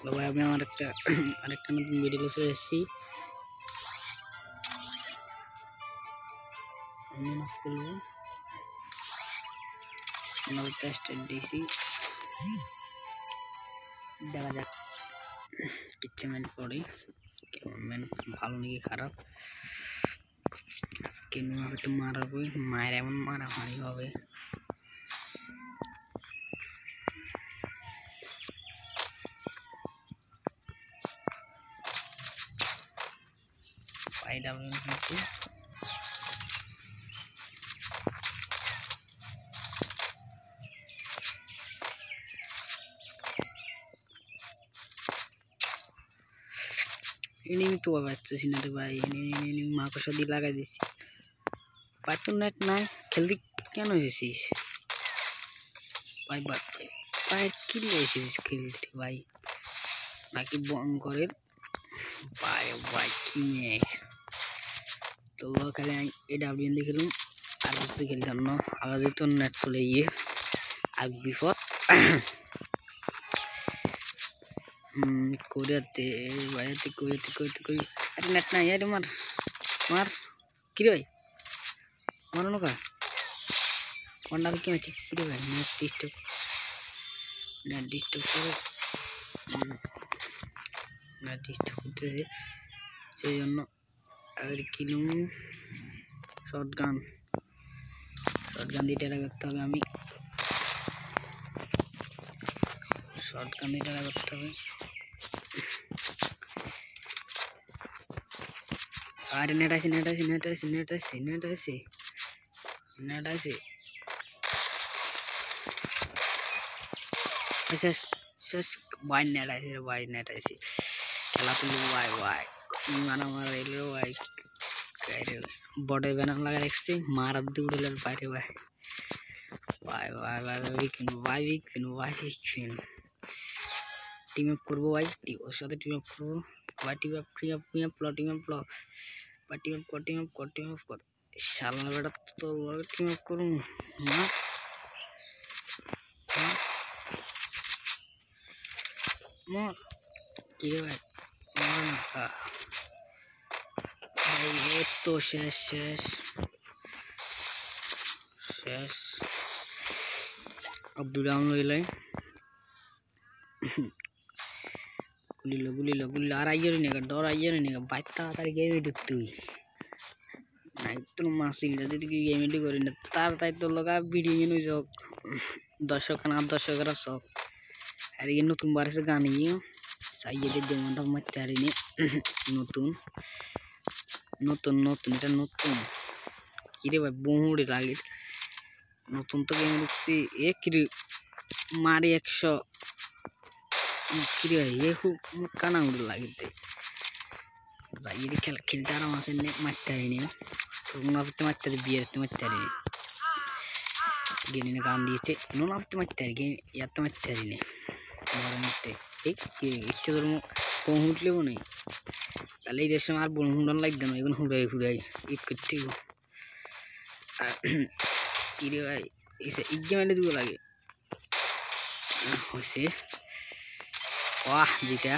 তো ভাই আমি আমার আরেকটা নতুন ভিডিও চলে এসেছি। আমি মাছ করবো স্টার্ট দিয়েছি, দেখা যাক পিকচারমেন্ট পরে কেমন ভালো নাকি খারাপ। আজকে হয়তো মারাবই, মায়ের এমন মারামারি হবে। এনিমি তো পাচ্ছি না রে ভাই, এনিমি মাকড়সা দিয়ে লাগাই দিচ্ছি। পাইতো নেট নাই, খেলতে কেন এসেছিস ভাই? ভাই কি এসেছিস খেলতে ভাই? নাকি বন করে ভাই ভাই কি নিয়ে তো খালি AWM দিয়ে খেলুন, আর কিছু খেলতাম না। আবার যেহেতু নেট চলে গিয়ে আর বিপদ কোরিয়াতে বাইরে কই আরে নেট নাই। আরে মার কি রে ভাই, মারো না কন্ডাল কি আছে কি রে ভাই? নেট ডিস্টার্ব করে, নেট ডিস্টার্ব করতেছে, সেই জন্য আর কিলুম শর্টগান দিয়ে টেরা করতে হবে। আমি শর্টগান দিয়ে টেরা করতে হবে। আরে নেট আছে ভাই নেট আছে খেলা তুলি ভাই মারা এলো ভাই। বডে ব্যানার লাগা রাখছি, মারার দিয়ে উড়ে বাইরে ভাই টিম আপ করবো ভাই, ওর সাথে টিম আপ করবো ভাই। টিম আপ কর শালা বেটা, তো টিম আপ করুন না মর কি রে ভাই? তো শেষ আব্দুল রাম লইলাই গুলিল আর আইয়ের নেগা ডর আইয়ের নেগা বাইক তাড়াতাড়ি গেমে ঢুকতে নাই তোর মাসিল যদি গেমে ঢুক করি না তার তাই তোর লগা ভিডিও নিয়ে যাও দর্শকরা সব। আর এই নতুন বারেছে গান ইয়ে সাইয়েদের যেমনটা মারতে হারিনি নতুন এটা নতুন কিরে ভাই বহুড়ে লাগে নতুন তো গেমে ঢুকছি। এ কিরে মারি 100 কিরে ভাই, এ খুব কানা উড়ে লাগে যাই খেলতে আরাম আছে, মারতে হারিনি নোনাপতে মারতে হারি, বিয়েতে মারতে হারিনি, গেনে গান দিয়েছে নোনাপতে মারতে হারি, ইয়াতে মারতে হারিনি মরতে ইচ্ছে ধর্ম বন হুটলেও নেই। তাহলে এই দেশের আর বন হুডান লাগবে না, এখন হুড়াই ই করতে আর কিরে ভাই ইজ্জে মেলে দুটো লাগে হয়েছে। বাহ যেটা